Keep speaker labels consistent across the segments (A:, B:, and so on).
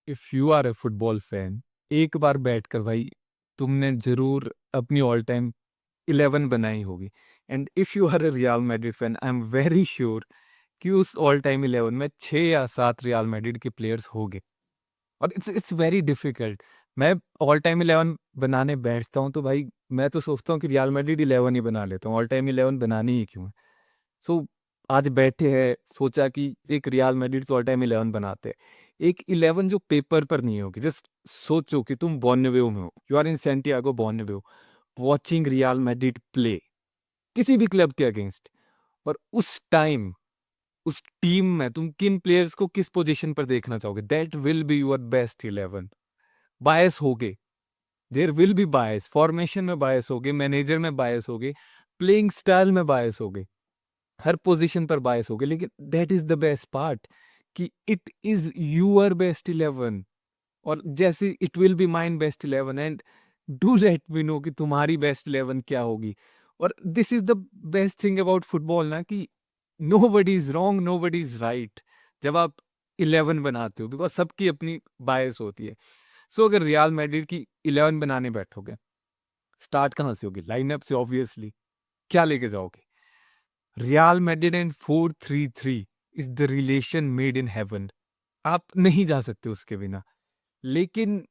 A: If you are a football fan, एक बार बैठकर भाई तुमने जरूर अपनी ऑल टाइम 11 बनाई होगी। And if you are a Real Madrid fan, I am very sure कि उस ऑल टाइम 11 में 6 या 7 रियल मैड्रिड के प्लेयर्स होंगे। और इट्स वेरी डिफिकल्ट। मैं ऑल टाइम 11 बनाने बैठता हूँ तो भाई मैं तो सोचता हूँ कि रियल मैड्रिड 11 ही बना लेता हूँ, ऑल टाइम 11 बनानी ही क्यों है। सो आज बैठे हैं, सोचा कि एक रियल मैड्रिड की ऑल टाइम 11 बनाते हैं। एक 11 जो पेपर पर नहीं होगी। जस्ट सोचो कि तुम बर्नाब्यू में हो, you are in Santiago Bernabeu, watching Real Madrid play किसी भी क्लब के अगेंस्ट। और उस टाइम उस टीम में तुम किन प्लेयर्स को किस पोजीशन पर देखना चाहोगे? That will be your best 11। Bias होगे, there will be bias, formation में बायस होगे, मैनेजर में बायस होगे, प्लेइंग स्टाइल में बायस होगे, हर पोजीशन पर बायस होगे। लेकिन that is the best part कि इट इज यूर बेस्ट 11। और जैसे it will be mine best 11, and do let me know कि तुम्हारी बेस्ट 11 क्या होगी। और this is the best thing about football ना, कि nobody is wrong, nobody is right जब आप 11 बनाते हो, बिकॉज सबकी अपनी बायस होती है। सो अगर रियल मैड्रिड की 11 बनाने बैठोगे, स्टार्ट कहाँ से होगी? लाइनअप से ऑब्वियसली। क्या लेके जाओगे? Real Madrid and 4-3-3 is the relation made in heaven. आप नहीं जा सकते उसके बिना। लेकिन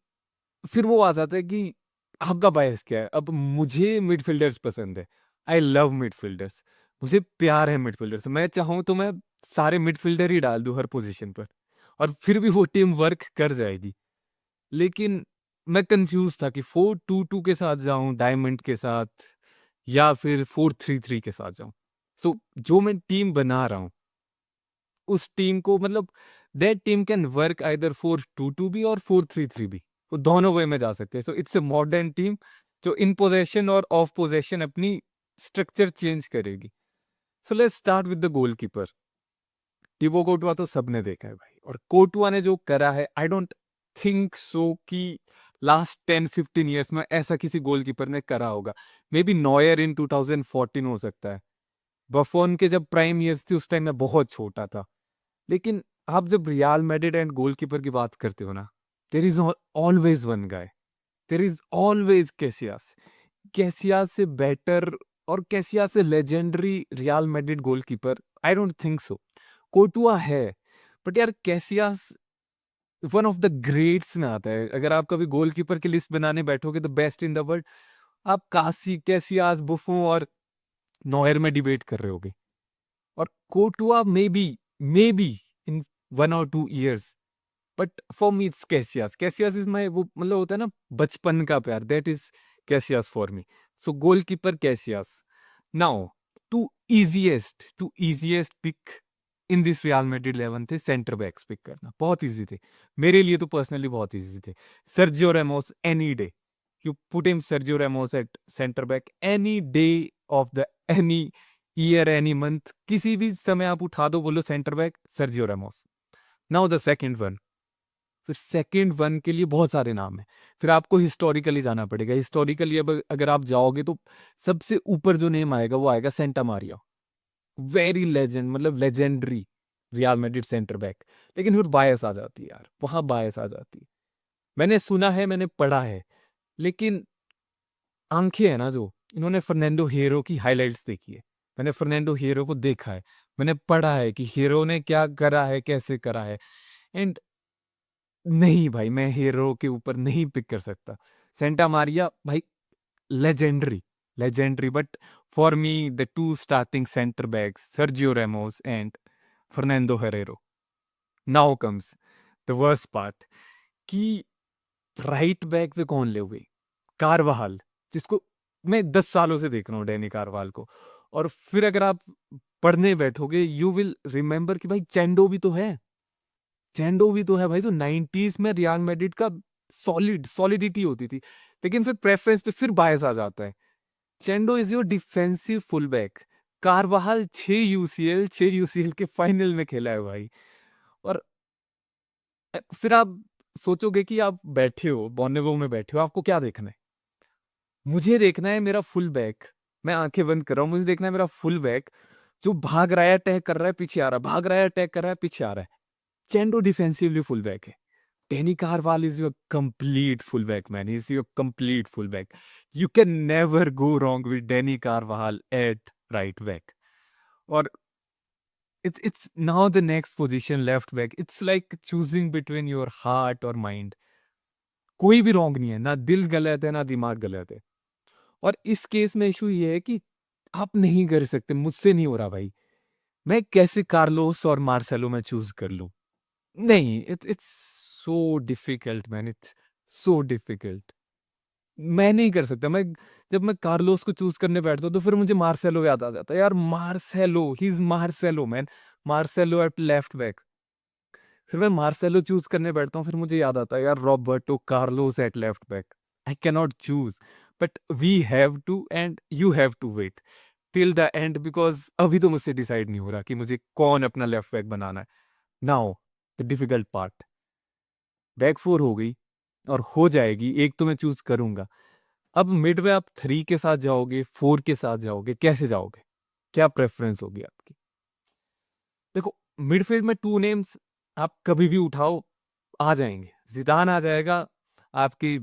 A: फिर वो आ जाता है कि आपका बायस क्या है। अब मुझे मिडफील्डर्स पसंद है, आई लव मिडफील्डर्स, मुझे प्यार है मिडफील्डर्स। मैं चाहूँ तो मैं सारे मिडफील्डर ही डाल दूँ हर पोजीशन पर, और फिर भी वो टीम वर्क कर जाएगी। लेकिन मैं कंफ्यूज था कि 4-2-2 के साथ जाऊं डायमंड के साथ, या फिर 4-3-3 के साथ जाऊं। सो जो मैं टीम बना रहा हूं, उस टीम को मतलब that team can work either 4-2-2 भी और 4-3-3 भी। वो दोनों वे में जा सकते हैं। So it's a modern team जो इन पोजेशन और ऑफ पोजेशन अपनी स्ट्रक्चर चेंज करेगी। So let's start with the goalkeeper. Thibaut Courtois तो सबने देखा है भाई, और कोर्टुआ ने जो करा है, आई डोंट थिंक सो कि लास्ट 10-15 ईयर्स में ऐसा किसी गोलकीपर ने करा होगा। मे बी नॉयर इन 2014 हो सकता है। बफोन के जब प्राइम ईयर्स थी उस टाइम मैं बहुत छोटा था। लेकिन आप जब रियल मैड्रिड एंड गोलकीपर की बात करते हो ना, there is always one guy, there is always Casillas. Casillas से बेटर और कैसियास से legendary Real Madrid goalkeeper I don't think so. Courtois है, बट यार Casillas one of the greats में आता है। अगर आप कभी गोलकीपर की लिस्ट बनाने बैठोगे the best in the world, आप कासी, कैसियास, बुफो और नॉयर में डिबेट कर रहे होगे। और Courtois may be in 1 or 2 years, but for me it's Casillas. Casillas is my, वो मतलब होता है ना बचपन का प्यार, that is Casillas for me. So goalkeeper Casillas. Now to easiest pick in this Real Madrid 11 the centre backs pick करना, बहुत इजी थे मेरे लिए तो, पर्सनली बहुत इजी थे। Sergio Ramos any day, you put him Sergio Ramos at centre back any day of the any year any month, किसी भी समय आप उठा दो, बोलो centre back Sergio Ramos. Now the second one. फिर सेकंड वन के लिए बहुत सारे नाम हैं। फिर आपको हिस्टोरिकली जाना पड़ेगा। हिस्टोरिकली अब अगर आप जाओगे तो सबसे ऊपर जो नेम आएगा वो आएगा सेंटा मारिया। वेरी लेजेंड, मतलब legendary Real Madrid centre back. लेकिन फिर बायस आ जाती है यार, वहां बायस आ जाती है। मैंने सुना है, मैंने पढ़ा है, लेकिन आंखें है ना जो, इन्होंने फर्नांडो हीरो की हाइलाइट्स देखी है। मैंने फर्नांडो हीरो को देखा है, मैंने पढ़ा है कि हीरो ने क्या करा है, कैसे करा है। एंड नहीं भाई, मैं हीरो के ऊपर नहीं पिक कर सकता। सेंटा मारिया भाई legendary, legendary, but for me the two starting centre backs Sergio Ramos and Fernando Herrero. Now comes the worst part कि राइट बैक पे कौन ले हुए? कारवाहल, जिसको मैं 10 सालों से देख रहा हूँ, डैनी कारवाल को। और फिर अगर आप पढ़ने बैठोगे यू विल रिमेंबर कि भाई चेंडो भी तो है, चेंडो भी तो है भाई। तो 90s में रियल मैड्रिड का सॉलिडिटी होती थी। लेकिन फिर प्रेफरेंस पे फिर बायस आ जाता है। Chendo is your defensive fullback. Carvajal 6 UCL के फाइनल में खेला है भाई। और फिर आप सोचोगे कि आप बैठे हो बॉर्नेबो में, बैठे हो, आपको क्या देखना है? मुझे देखना है मेरा फुल बैक। मैं आंखें बंद कर रहा हूँ, मुझे देखना है मेरा फुल बैक जो भाग रहा है, अटैक कर रहा है, पीछे आ रहा है, भाग रहा है, अटैक कर रहा है, पीछे आ रहा है। चेंडो डिफेंसिवली फुल बैक है, Danny Carvajal is your complete fullback, man. He's your complete fullback. You can never go wrong with Danny Carvajal at right back. Or it's now the next position, left back. It's like choosing between your heart or mind. कोई भी wrong नहीं है, ना दिल गलत है ना दिमाग गलत है। और इस केस में इशू ये है कि आप नहीं कर सकते, मुझसे नहीं हो रहा भाई। मैं कैसे कार्लोस और मार्सेलो में चूज कर लूं? नहीं, it's so difficult man, it's so difficult. मैं नहीं कर सकता। मैं जब मैं कार्लोस को चूज करने बैठता हूँ तो फिर मुझे मार्सेलो याद आ जाता है। यार Marcelo, he is Marcelo man, Marcelo at left back. फिर मैं मार्सेलो चूज करने बैठता हूँ, फिर मुझे याद आता है यार Roberto Carlos at left back. I can not choose, but we have to and you have to wait till the end, because अभी तो मुझसे डिसाइड नहीं हो रहा कि मुझे कौन अपना लेफ्ट बैक बनाना है। Now the difficult part, back four हो गई और हो जाएगी, एक तो मैं चूज करूंगा। अब मिड में आप 3 के साथ जाओगे, 4 के साथ जाओगे, कैसे जाओगे? क्या प्रेफरेंस होगी आपकी? देखो, मिडफील्ड में 2 नेम्स आप कभी भी उठाओ आ जाएंगे। जिदान आ जाएगा, आपकी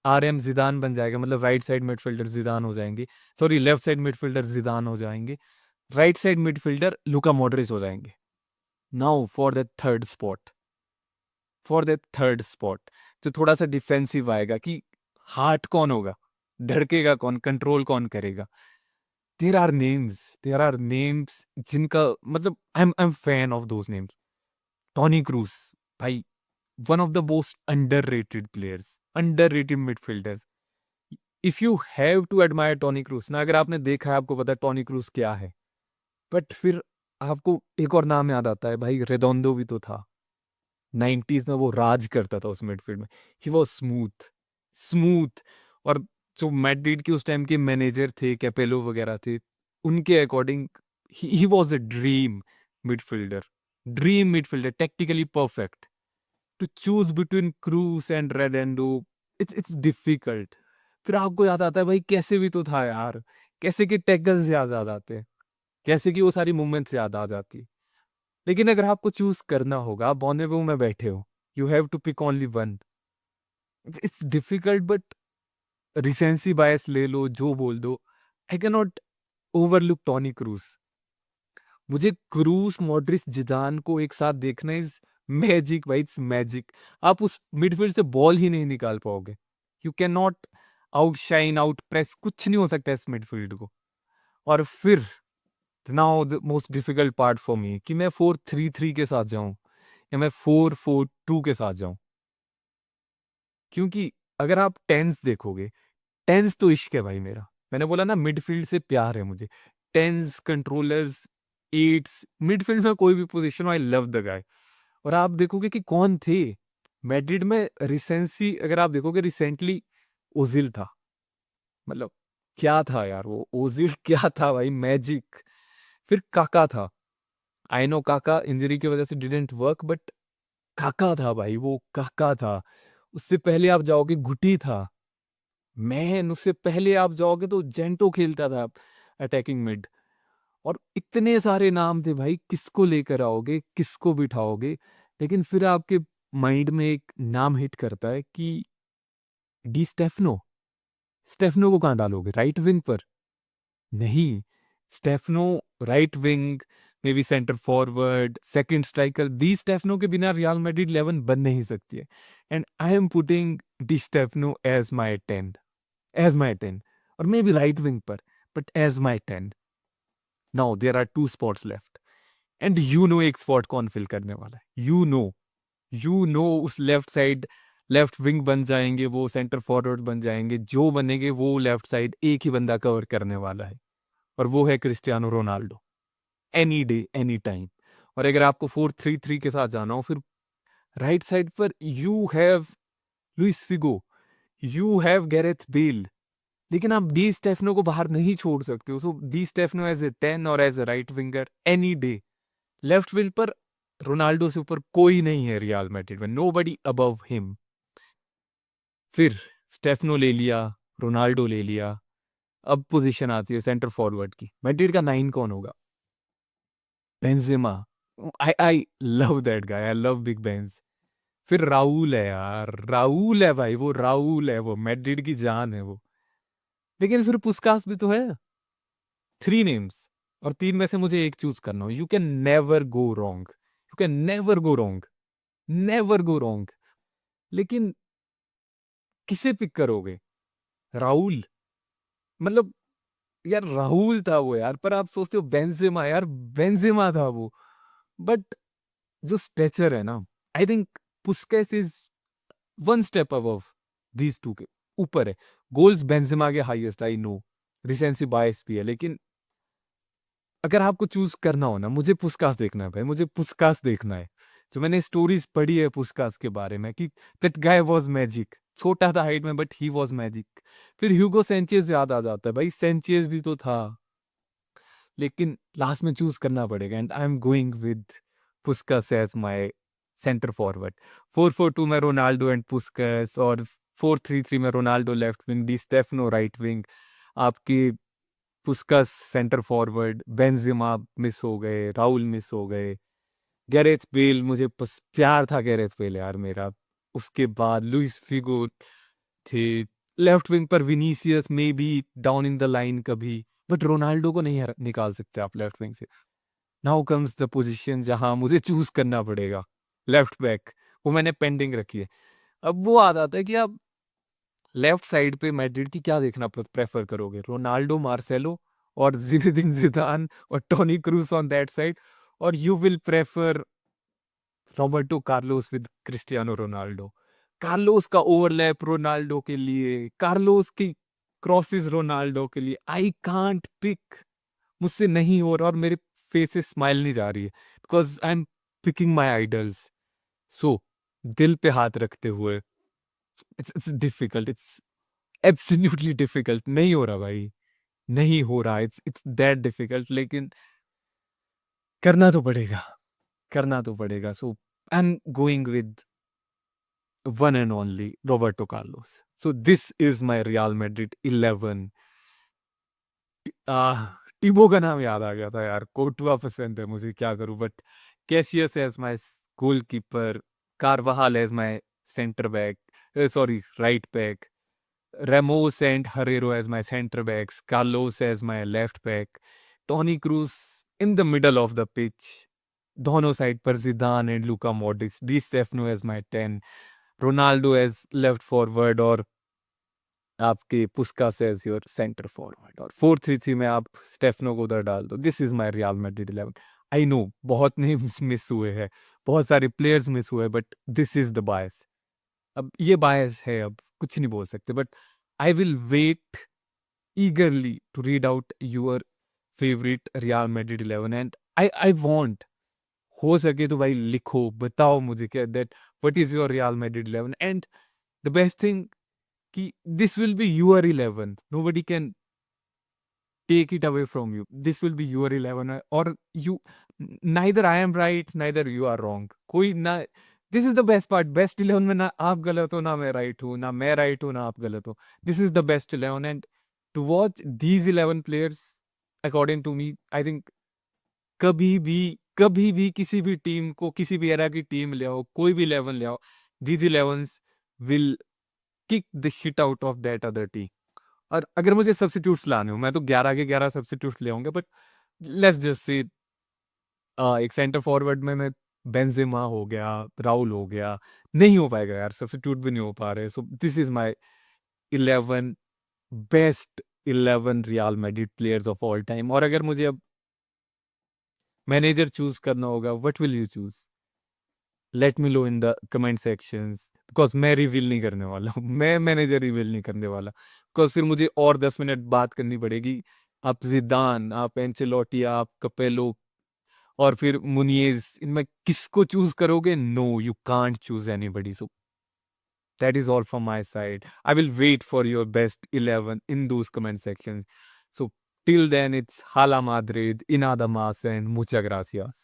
A: आरएम जिदान बन जाएगा, मतलब राइट साइड मिडफील्डर जिदान हो जाएंगे। सॉरी, लेफ्ट साइड मिडफील्डर जिदान हो जाएंगे। Right side midfielder Luka Modric हो जाएंगे। Now for the third spot जो थोड़ा सा डिफेंसिव आएगा, कि हार्ट कौन होगा, धड़केगा कौन, कंट्रोल कौन करेगा। देयर आर नेम्स जिनका मतलब I am fan of those names. Toni Kroos, भाई, one of the most underrated players, underrated midfielders. If you have to admire Toni Kroos ना, अगर आपने देखा है आपको पता है टॉनी क्रूस क्या है। बट फिर आपको एक और नाम याद आता है, भाई रेडोंडो भी तो था। 90s में वो राज करता था उस मिडफील्ड में। He was smooth, smooth. और जो मैड्रिड के उस टाइम के मैनेजर थे, कैपेलो वगैरह थे, उनके according he was a midfielder dream midfielder, technically perfect. To choose between Kroos and Redondo, it's difficult. फिर आपको याद आता है भाई कैसे भी तो था यार, कैसे के टैकल्स याद आ जाते हैं, कैसे कि वो सारी मूवमेंट्स याद आ जाती। लेकिन अगर आपको चूज करना होगा, आप बॉर्नवेव में बैठे हो, you have to pick only one. It's difficult, but recency bias ले लो, जो बोल दो, I can not overlook Toni Kroos. मुझे क्रूस, मॉड्रिच, जिदान को एक साथ देखना इज मैजिक भाई, इट्स मैजिक। आप उस मिडफील्ड से बॉल ही नहीं निकाल पाओगे। You can not outshine, out press, कुछ नहीं हो सकता इस मिडफील्ड को। और फिर now the most difficult part for मी, कि मैं 4-3-3 के साथ जाऊं या मैं 4-4-2 के साथ जाऊं। क्योंकि अगर आप टेंस देखोगे, टेंस तो इश्क है भाई मेरा। मैंने बोला ना मिडफील्ड से प्यार है मुझे। टेंस, कंट्रोलर्स, एट्स, मिडफील्ड में कोई भी position, I love the guy. और आप देखोगे कि कौन थे मैड्रिड में रिसेंसी, अगर आप देखोगे रिसेंटली ओजिल था। मतलब क्या था यार वो ओजिल, क्या था भाई, मैजिक। फिर काका था। आई नो काका इंजरी की वजह से डिडंट वर्क, बट काका था भाई, वो काका था। उससे पहले आप जाओगे गुटी था। मैन, उससे पहले आप जाओगे तो जेंटो खेलता था अटैकिंग मिड। और इतने सारे नाम थे भाई, किसको लेकर आओगे, किसको बिठाओगे? लेकिन फिर आपके माइंड में एक नाम हिट करता है कि डी स्टेफनो। स्टेफनो को कहाँ डालोगे, राइट विंग पर? नहीं, Stefano right wing, maybe centre forward, second striker, Di Stefano के बिना रियल मैड्रिड 11 बन नहीं सकती है। And I am putting Di Stefano as my 10, as my 10, और मे बी राइट विंग पर, but as my 10। Now there are 2 spots left, and you know एक spot कौन फिल करने वाला है। यू नो उस लेफ्ट साइड, लेफ्ट विंग बन जाएंगे वो, सेंटर फॉरवर्ड बन जाएंगे, जो बनेंगे वो लेफ्ट साइड एक ही बंदा कवर करने वाला है, और वो है Cristiano Ronaldo. Any day, any time. और अगर आपको 4-3-3 के साथ जाना हो, फिर राइट साइड पर you have Luis Figo, you have Gareth Bale. लेकिन आप डी स्टेफनो को बाहर नहीं छोड़ सकते हो। So Di Stefano as a 10 और as a right winger any day. Left wing पर रोनाल्डो से ऊपर कोई नहीं है रियल मैड्रिड में, नोबडी अबव हिम। फिर स्टेफनो ले लिया, रोनाल्डो ले लिया। अब पोजीशन आती है सेंटर फॉरवर्ड की। मैड्रिड का 9 कौन होगा? Benzema. I love that guy, I love big Benz. फिर राउल है यार, राउल है भाई, वो राउल है, वो मैड्रिड की जान है वो। लेकिन फिर पुस्कास भी तो है। 3 नेम्स, और 3 में से मुझे एक चूज़ करना हो। You can never go wrong, you can never go wrong, never go wrong. लेकिन किसे पिक करोगे? राउल? मतलब यार राहुल था वो यार, पर आप सोचते हो बेंजेमा, यार बेंजेमा था वो। बट जो स्ट्रेचर है ना, I think Puskas is one step above these two के ऊपर है। गोल्स बेंजेमा के highest, I know recency bias भी है, लेकिन अगर आपको चूज करना हो ना, मुझे पुस्कास देखना है भाई, मुझे पुस्कास देखना है। जो मैंने स्टोरीज पढ़ी है पुस्कास के बारे में कि दैट गाय वाज मैजिक, छोटा था हाइट में बट ही वाज मैजिक। फिर ह्यूगो सेंचेज याद आ जाता है भाई, सेंचेज भी तो था। लेकिन लास्ट में चूज करना पड़ेगा, and I am going with Puskas as my center forward. 4-4-2 में रोनाल्डो एंड पुस्कास, और 4-3-3 में Ronaldo left wing, Di Stefano right wing, आपकी Puskas center forward, Benzema miss हो गए, राउल मिस हो गए, गैरेथ बेल, मुझे प्यार था गैरेथ बेल यार मेरा। उसके बाद लुइस फिगो थे, लेफ्ट विंग पर Vinicius may be down in the line कभी, बट रोनाल्डो को नहीं निकाल सकते आप लेफ्ट विंग से। नाउ कम्स द पोजीशन जहां मुझे चूज करना पड़ेगा, लेफ्ट बैक। वो मैंने पेंडिंग रखी है। अब वो आ जाता है कि आप लेफ्ट साइड पे मैड्रिड की क्या देखना प्रेफर करोगे, रोनाल्डो, मार्सेलो, और जिनेदिन जिदान और Toni Kroos on that side, और you will prefer Roberto Carlos with Cristiano Ronaldo. Carlos का ओवरलैप रोनाल्डो के लिए, कार्लोस की क्रॉसेस रोनाल्डो के लिए। आई कांट पिक, मुझसे नहीं हो रहा, और मेरे फेस से स्माइल नहीं जा रही है, because I am picking my idols. So दिल पे हाथ रखते हुए, it's difficult, it's absolutely difficult. नहीं हो रहा भाई, नहीं हो रहा, इट्स दैट डिफिकल्ट, लेकिन करना तो पड़ेगा, करना तो पड़ेगा। So I am going with one and only Roberto Carlos. So this is my Real Madrid 11। Thibaut का नाम याद आ गया था यार, कोर्टुआ पसंद है मुझे, क्या करूं, but Casillas as my goalkeeper, Carvajal as my centre back, sorry right back, Ramos and Herrero as my center backs, Carlos as my left back, Toni Kroos in the middle of the pitch, दोनों side पर Zidane and Luka Modric, Di Stefano as my 10, Ronaldo as left forward, और आपके Puskas as your centre forward, और 4-3-3 में आप Stefano को उधर डाल दो। This is my Real Madrid 11। I know बहुत नेम्स मिस हुए हैं, बहुत सारे प्लेयर्स मिस हुए, but this is the bias. अब ये बायस है, अब कुछ नहीं बोल सकते, but I will wait eagerly to read out your favorite Real Madrid 11, and I want, हो सके तो भाई लिखो, बताओ मुझे क्या that what is your Real Madrid 11, and the best thing कि this will be your 11, nobody can take it away from you, this will be your 11, or you, neither I am right, neither you are wrong, कोई ना, this is the best part, best 11 में ना आप गलत हो ना मैं right हूँ, ना मैं राइट हूँ ना आप गलत हो, this is the best 11, and to watch these 11 players according to me, I think कभी भी किसी भी टीम को, किसी भी एरा की टीम ले आओ, कोई भी 11 ले आओ, these 11s will kick the shit out of that other team. और अगर मुझे सब्स्टिट्यूट्स लाने हो, मैं तो 11 के 11 सब्स्टिट्यूट्स ले आऊंगा, बट लेट्स जस्ट से एक सेंटर फॉरवर्ड में मैं बेंजेमा हो गया, राउल हो गया, नहीं हो पाएगा यार, सब्स्टिट्यूट भी नहीं हो पा रहे। सो this is my 11 best 11 real Madrid players of all time. और अगर मुझे अब मैनेजर चूज करना होगा, what will you choose? Late me no in the comment sections, because मैं रिवील नहीं करने वाला हूँ, मैं मैनेजर रिवील नहीं करने वाला, बिकॉज फिर मुझे और 10 मिनट बात करनी पड़ेगी। आप जिदान, आप एंचेलोटी, आप कपेलो, और फिर मुनियज, इनमें किसको चूज करोगे? No, you can't choose anybody. So that is all from my side. I will wait for your best 11 in those comment sections. So till then, it's Hala Madrid, Inada Mas, and muchas gracias.